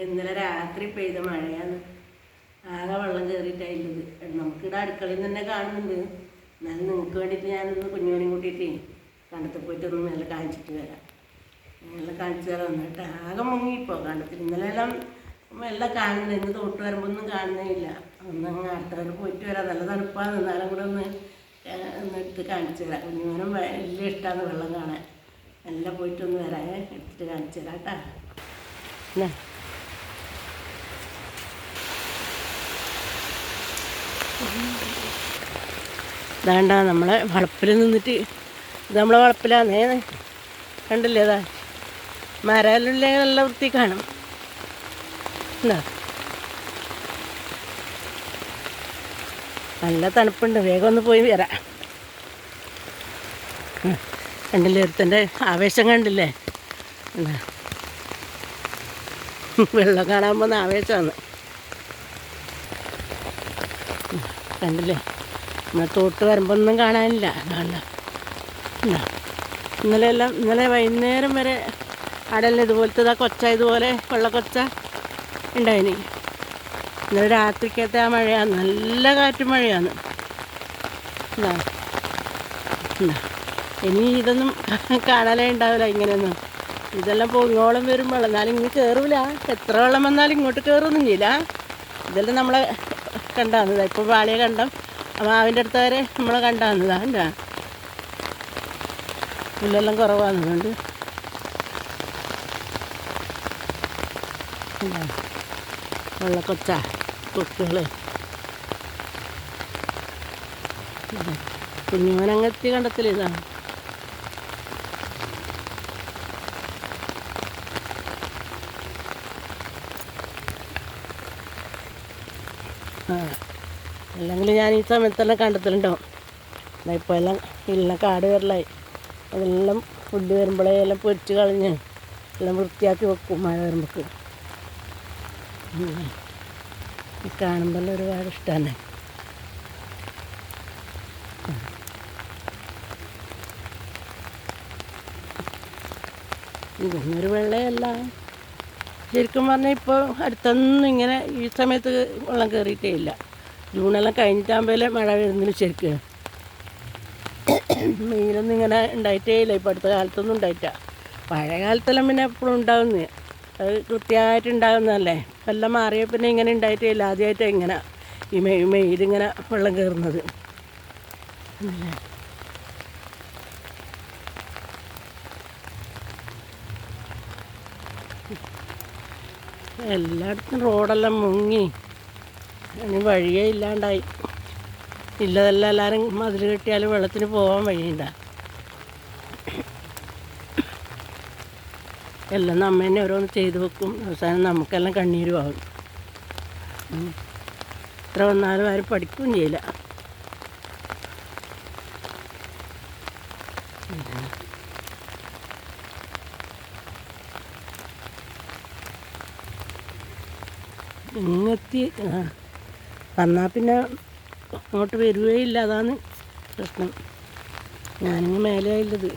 ഇന്നലെ രാത്രി പെയ്ത മഴയാണ്. ആകെ വെള്ളം കയറിയിട്ടായിരുന്നത്. നമുക്കിവിടെ അടുക്കളയിൽ തന്നെ കാണുന്നുണ്ട്. എന്നാലും നിങ്ങൾക്ക് വേണ്ടിയിട്ട് ഞാനൊന്ന് കുഞ്ഞുമോനെയും കൂട്ടിയിട്ട് കണ്ടത്തിൽ പോയിട്ടൊന്ന് നല്ല കാണിച്ചിട്ട് വരാം. നല്ല കാണിച്ചു തരാം. എന്നിട്ട് ആകെ മുങ്ങിപ്പോൾ കണ്ടത്തിൽ. ഇന്നലെല്ലാം എല്ലാം കാണുന്നില്ല. ഇന്ന് തൊട്ട് വരുമ്പോൾ ഒന്നും കാണുന്നില്ല. ഒന്ന് അടുത്തവരെ പോയിട്ട് വരാം. നല്ല തണുപ്പാണ്. എന്നാലും കൂടെ എടുത്ത് കാണിച്ചു തരാം. കുഞ്ഞുമോനും വലിയ ഇഷ്ടമാണ് വെള്ളം കാണാൻ. എല്ലാം പോയിട്ടൊന്ന് വരാൻ എടുത്തിട്ട് കാണിച്ചു തരാം കേട്ടോ. ഇതാണ്ട നമ്മളെ വളപ്പിൽ നിന്നിട്ട്, ഇത് നമ്മളെ വളപ്പിലാന്നേ, കണ്ടില്ലേ? ഇതാ മരയിലെ നല്ല വൃത്തി കാണും. എന്താ നല്ല തണുപ്പുണ്ട്. വേഗം ഒന്ന് പോയി വരാം. കണ്ടില്ലേ ഒരുത്തൻ്റെ ആവേശം? കണ്ടില്ലേ? എന്താ വെള്ളം കാണാൻ പോകുന്ന ആവേശമാണ്. കണ്ടില്ലേ? നമ്മൾ തോട്ട് വരുമ്പോൾ ഒന്നും കാണാനില്ല. അതാണ്ട ഇന്നലെ വൈകുന്നേരം വരെ അടല്ല ഇതുപോലത്തെ കൊച്ച, ഇതുപോലെ വെള്ളക്കൊച്ച ഉണ്ടായിന്. ഇന്നലെ രാത്രിക്കത്തെ ആ മഴയാണ്. നല്ല കാറ്റും മഴയാണ്. എന്താ ഇനി ഇതൊന്നും കാണാനേ ഉണ്ടാവില്ല ഇങ്ങനെയൊന്നും. ഇതെല്ലാം പൊങ്ങോളം വരും വെള്ളം. എന്നാലും ഇങ്ങനെ കയറില്ല. എത്ര വെള്ളം വന്നാലും ഇങ്ങോട്ട് കയറൊന്നും ചെയ്യില്ല. ഇതെല്ലാം നമ്മളെ കണ്ടാകുന്നതാ. ഇപ്പോൾ വാളിയെ കണ്ടം മാവിൻ്റെ അടുത്ത് വരെ നമ്മളെ കണ്ടാകുന്നതാ. എന്താ പുല്ലെല്ലാം കുറവാകുന്നുണ്ട്. എന്താ വെള്ളക്കൊച്ച കൊക്കുകൾ. കുഞ്ഞുമോനങ്ങെത്തി കണ്ടത്തില്ല. ഇതാണ് അല്ലെങ്കിൽ ഞാൻ ഈ സമയത്തെല്ലാം കണ്ടെത്തലുണ്ടാവും. ഇപ്പോൾ എല്ലാം ഇല്ല കാട് വരലായി. അതെല്ലാം ഫുഡ് വരുമ്പോഴേ എല്ലാം പൊരിച്ച് കളഞ്ഞ് എല്ലാം വൃത്തിയാക്കി വെക്കും മഴ വരുമ്പോൾ. കാണുമ്പോൾ ഒരുപാട് ഇഷ്ടമാണ്. ഇതൊന്നൊരു വെള്ളയല്ല. ശരിക്കും പറഞ്ഞാൽ ഇപ്പോൾ അടുത്തൊന്നും ഇങ്ങനെ ഈ സമയത്ത് വെള്ളം കയറിയിട്ടേ ഇല്ല. ജൂണെല്ലാം കഴിഞ്ഞിട്ടാകുമ്പോഴേ മഴ വരുന്നതിന് ശരിക്കും. മെയിലൊന്നും ഇങ്ങനെ ഉണ്ടായിട്ടേ ഇല്ല. ഇപ്പോൾ അടുത്ത കാലത്തൊന്നും ഉണ്ടായിട്ടാ. പഴയ കാലത്തെല്ലാം പിന്നെ എപ്പോഴും ഉണ്ടാകുന്നത്. അത് കൃത്യമായിട്ട് ഉണ്ടാകുന്നതല്ലേ. എല്ലാം മാറിയ പിന്നെ ഇങ്ങനെ ഉണ്ടായിട്ടേ ഇല്ല. ആദ്യമായിട്ടാണ് ഇങ്ങനെ ഈ മെയിലിങ്ങനെ വെള്ളം കയറുന്നത്. എല്ലായിടത്തും റോഡെല്ലാം മുങ്ങി. അതിന് വഴിയേ ഇല്ലാണ്ടായി. ഇല്ലതെല്ലാം എല്ലാവരും മതിൽ കെട്ടിയാലും വെള്ളത്തിന് പോകാൻ വഴിയുണ്ട. എല്ലാം നമ്മ തന്നെ ഓരോന്ന് ചെയ്ത് വെക്കും. അവസാനം നമുക്കെല്ലാം കണ്ണീരും ആകും. എത്ര വന്നാലും ആരും പഠിക്കുകയും ചെയ്യില്ല. ഇങ്ങെത്തി വന്നാൽ പിന്നെ അങ്ങോട്ട് വരുകയില്ല. അതാണ് പ്രശ്നം. ഞാനിങ്ങ് മേലെ ആയില്ലത്.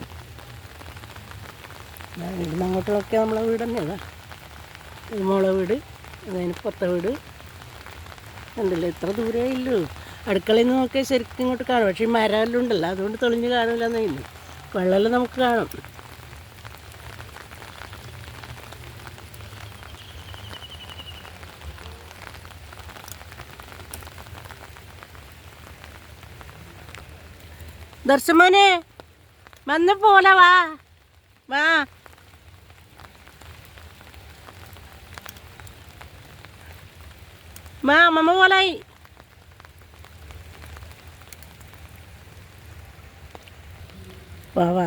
ഇവിടുന്ന് അങ്ങോട്ടൊക്കെ നമ്മളെ വീട് തന്നെയാണ്. ഈ മോളെ വീട്, അതിന് പുറത്തെ വീട്. കണ്ടില്ലേ? ഇത്ര ദൂരമേ ഇല്ലൂ. അടുക്കളയിൽ നിന്ന് നോക്കിയാൽ ശരിക്കും ഇങ്ങോട്ട് കാണും. പക്ഷേ ഈ മരമെല്ലാം ഉണ്ടല്ലോ, അതുകൊണ്ട് തെളിഞ്ഞ് കാണില്ല എന്നേ ഇല്ല. വെള്ളമെല്ലാം നമുക്ക് കാണും. ദർശമോനെ വന്ന് പോലെ വാ വാ. വാ അമ്മമ്മ പോലായി.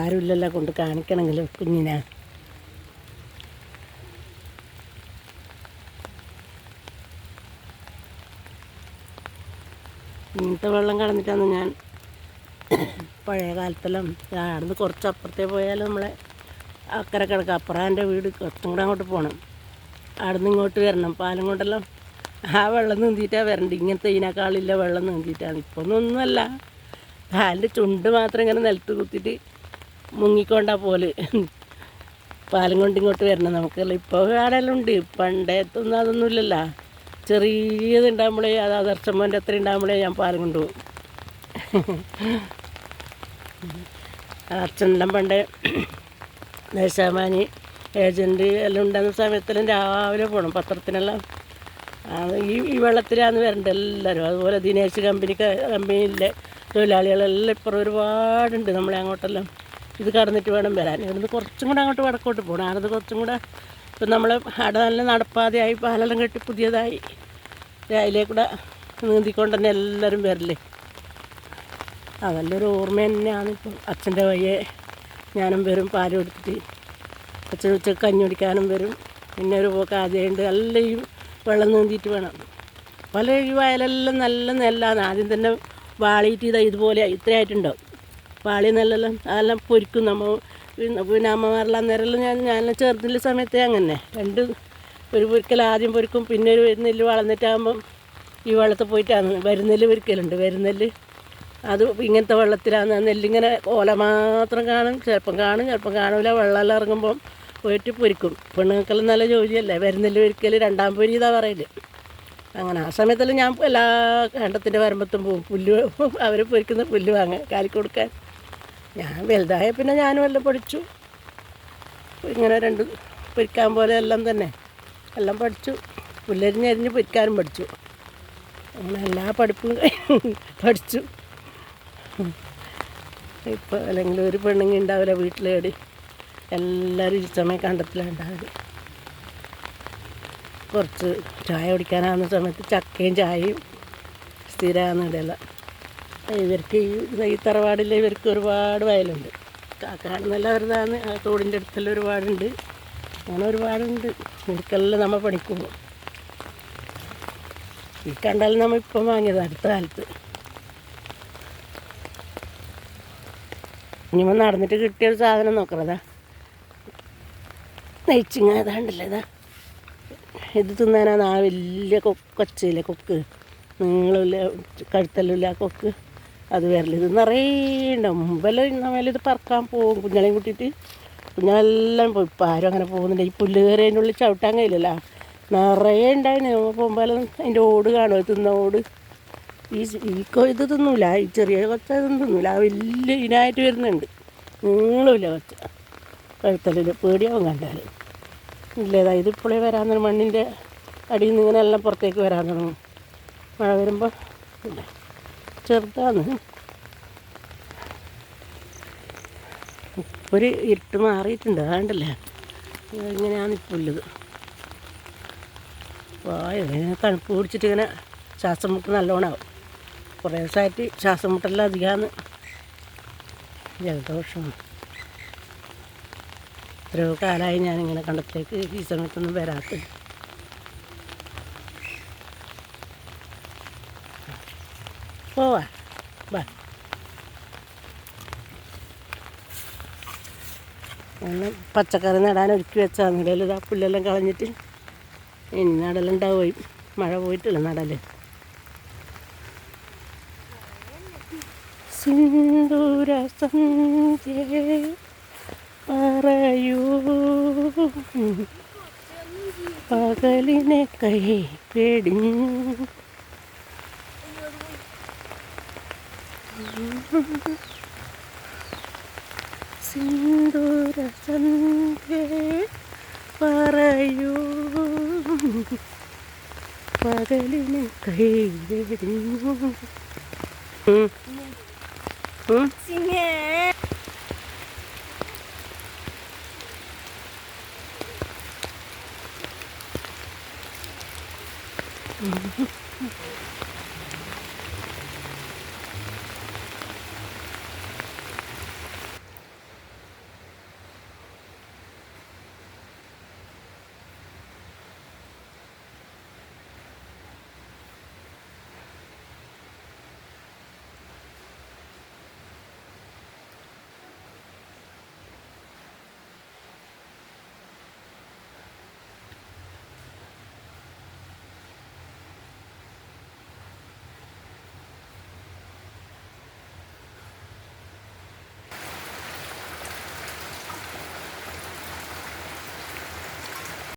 ആരുമില്ലല്ലോ കൊണ്ട് കാണിക്കണമെങ്കിലും കുഞ്ഞിനാ. ഇങ്ങനത്തെ വെള്ളം കടന്നിട്ടാണ് ഞാൻ പഴയ കാലത്തെല്ലാം അവിടുന്ന് കുറച്ച് അപ്പുറത്തേ പോയാലും നമ്മളെ അക്കരെ കിടക്കുക. അപ്പുറം എൻ്റെ വീട് കുറച്ചും കൂടെ അങ്ങോട്ട് പോകണം. അവിടുന്ന് ഇങ്ങോട്ട് വരണം. പാലം കൊണ്ടെല്ലാം ആ വെള്ളം നീന്തിയിട്ടാണ് വരേണ്ടത്. ഇങ്ങനത്തെ ഇതിനേക്കാളില്ല വെള്ളം നീന്തിയിട്ടാണ്. ഇപ്പോൾ ഒന്നുമല്ല. കാലിൻ്റെ ചുണ്ട് മാത്രം ഇങ്ങനെ നിലത്ത് കുത്തിയിട്ട് മുങ്ങിക്കൊണ്ടാ പോലെ. പാലും കൊണ്ട് ഇങ്ങോട്ട് വരണം നമുക്കല്ല. ഇപ്പോൾ ആടെല്ലാം ഉണ്ട്, പണ്ടേത്തൊന്നും അതൊന്നും ഇല്ലല്ലോ. ചെറിയതുണ്ടാകുമ്പോഴേ അത് ആദർശമ്മൻ്റെ അത്ര ഉണ്ടാകുമ്പോഴേ ഞാൻ പാലും കൊണ്ടുപോകും. അച്ഛനെല്ലാം പണ്ടേ ദേശാമാനി ഏജൻറ്റ് എല്ലാം ഉണ്ടാകുന്ന സമയത്തെല്ലാം രാവിലെ പോകണം പത്രത്തിനെല്ലാം. ഈ വെള്ളത്തിലാണ് വരേണ്ടത് എല്ലാവരും. അതുപോലെ ദിനേശ് കമ്പനിയിലെ തൊഴിലാളികളെല്ലാം ഇപ്പുറം ഒരുപാടുണ്ട്. നമ്മളെ അങ്ങോട്ടെല്ലാം ഇത് കടന്നിട്ട് വേണം വരാൻ. ഇവിടുന്ന് കുറച്ചും കൂടെ അങ്ങോട്ട് വടക്കോട്ട് പോകണം. ആടത് കുറച്ചും കൂടെ ഇപ്പം നമ്മൾ അവിടെ നല്ല നടപ്പാതെയായി, പാലെല്ലാം കെട്ടി പുതിയതായി രാവിലെ കൂടെ നീന്തിക്കൊണ്ട് തന്നെ എല്ലാവരും വരല്ലേ. അതല്ലൊരു ഓർമ്മ തന്നെയാണ്. ഇപ്പം അച്ഛൻ്റെ വയ്യെ ഞാനും വരും പാല് കൊടുത്തിട്ട്. അച്ഛൻ ഉച്ചക്ക് കഞ്ഞി കുടിക്കാനും വരും. പിന്നെ ഒരു പോക്ക് ആദ്യമുണ്ട് എല്ലാം ഈ വെള്ളം നീന്തിയിട്ട് വേണം. പല ഈ വയലെല്ലാം നല്ല നെല്ലാണ്. ആദ്യം തന്നെ വാളിയിട്ട് ഇതുപോലെ ഇത്രയായിട്ടുണ്ടാവും. വാളി നെല്ലെല്ലാം അതെല്ലാം പൊരിക്കും നമ്മൾ. പിന്നെ അമ്മമാരെല്ലാം അന്നേരമെല്ലാം ഞാനെല്ലാം ചെറുതിൻ്റെ സമയത്ത് അങ്ങനെ ഒരു പൊരിക്കൽ ആദ്യം പൊരിക്കും. പിന്നെ ഒരു നെല്ല് വളർന്നിട്ടാകുമ്പം ഈ വെള്ളത്തിൽ പോയിട്ടാണ് വരുന്നെല്ല് പൊരിക്കലുണ്ട്. വരുന്നെല്ല് അത് ഇങ്ങനത്തെ വെള്ളത്തിലാണ്. നെല്ലിങ്ങനെ ഓല മാത്രം കാണും, ചിലപ്പം കാണില്ല. വെള്ളമെല്ലാം ഇറങ്ങുമ്പം പോയിട്ട് പൊരിക്കും. പെണ്ണുങ്ങൾക്കെല്ലാം നല്ല ജോലിയല്ലേ വരുന്നെല്ല് പൊരിക്കൽ. രണ്ടാം പൊരി ഇതാ പറയല്. അങ്ങനെ ആ സമയത്തെല്ലാം ഞാൻ എല്ലാ കണ്ടത്തിൻ്റെ വരമ്പത്തും പോകും. പുല്ല് അവർ പൊരിക്കുന്ന പുല്ല് വാങ്ങാൻ കാലിക്ക് കൊടുക്കാൻ. ഞാൻ വലുതായ പിന്നെ ഞാനും എല്ലാം പഠിച്ചു. ഇങ്ങനെ പൊരിക്കാൻ പോലെ എല്ലാം തന്നെ എല്ലാം പഠിച്ചു. പുല്ലരിഞ്ഞരിഞ്ഞ് പൊരിക്കാനും പഠിച്ചു. അങ്ങനെ എല്ലാ പഠിപ്പും പഠിച്ചു. ഇപ്പോൾ അല്ലെങ്കിൽ ഒരു പെണ്ണുങ്ങി ഉണ്ടാവില്ല വീട്ടിലേടി. എല്ലാവരും ഈ സമയം കണ്ടത്തിലുണ്ടാവില്ല. കുറച്ച് ചായ കുടിക്കാനാകുന്ന സമയത്ത് ചക്കയും ചായയും സ്ഥിരമാകുന്ന ഇടയില്ല. ഇവർക്ക് ഈ തറവാടിൽ ഇവർക്ക് ഒരുപാട് വയലുണ്ട്. കാണുന്നല്ല വെറുതാണ്. ആ തോടിൻ്റെ അടുത്തെല്ലാം ഒരുപാടുണ്ട്. അങ്ങനെ ഒരുപാടുണ്ട്. ഇവർക്കെല്ലാം നമ്മൾ പണിക്കുമ്പോൾ ഈ കണ്ടാലും നമ്മൾ ഇപ്പം വാങ്ങിയത് അടുത്ത കാലത്ത്. ഇനിയിപ്പോൾ നടന്നിട്ട് കിട്ടിയൊരു സാധനം നോക്കണതാ നെയ്ച്ചിങ്ങ. ഇതാണ്ടല്ലേ ഇതാ, ഇത് തിന്നാനാണ് ആ വലിയ കൊച്ചില്ലേ കൊക്ക്, നീളമില്ല കഴുത്തല്ലില്ല ആ കൊക്ക്. അത് വരല് ഇത് നിറയെ ഉണ്ടാവും. മുമ്പെല്ലാം നമ്മൾ ഇത് പറക്കാൻ പോകും കുഞ്ഞളെയും കൂട്ടിയിട്ട്. കുഞ്ഞളെല്ലാം പോയി. ഇപ്പം ആരും അങ്ങനെ പോകുന്നുണ്ട്. ഈ പുല്ല് കയറിയതിൻ്റെ ഉള്ളിൽ ചവിട്ടാൻ കഴിയില്ലല്ലോ. നിറയെ ഉണ്ടായിരുന്നു. പോകുമ്പോഴെല്ലാം അതിൻ്റെ ഓട് കാണുമോ, തിന്ന ഓട്. ഇത് തിന്നൂല, ഈ ചെറിയ കൊച്ച ഇതൊന്നും തിന്നൂല. ആ വലിയ ഇതിനായിട്ട് വരുന്നുണ്ട്. നീളമില്ല കൊച്ച, കഴുത്തല്ലില്ല. പേടിയാവും കണ്ടാൽ. ഇല്ലേതാ ഇതിപ്പോഴേ വരാൻ തുടങ്ങും. മണ്ണിൻ്റെ അടിയിൽ നിന്ന് ഇങ്ങനെ എല്ലാം പുറത്തേക്ക് വരാൻ തുടങ്ങും മഴ വരുമ്പോൾ. ഇല്ല ചെറുതാണ്. ഒരു ഇരുട്ട് മാറിയിട്ടുണ്ട്. അതുകൊണ്ടല്ലേ ഇങ്ങനെയാണ് ഇപ്പോൾ ഉള്ളത്. ഇങ്ങനെ തണുപ്പ് പിടിച്ചിട്ട് ഇങ്ങനെ ശ്വാസം മുട്ട് നല്ലോണമാവും. കുറേ ദിവസമായിട്ട് ശ്വാസം മുട്ടെല്ലാം അധികമാണ്. ജലദോഷം. എത്രയോ കാലമായി ഞാനിങ്ങനെ കണ്ടത്തിലേക്ക് ഈ സമയത്തൊന്നും വരാത്തത്. പോവാ ബാ. അങ്ങനെ പച്ചക്കറി നടാൻ ഒരുക്കി വെച്ചാൽ ഇടയിൽ ഇതാ പുല്ലെല്ലാം കളഞ്ഞിട്ട് ഇനി നടലുണ്ടാവുകയും. മഴ പോയിട്ടില്ല നടല്. സിന്ദൂര സന്ധ്യേ പറയൂ പകലിനെ കൈ പേടിഞ്ഞു. സിന്ദൂര സന്ധ്യേ പറയൂ പകലിനെ കൈ പേടിഞ്ഞു.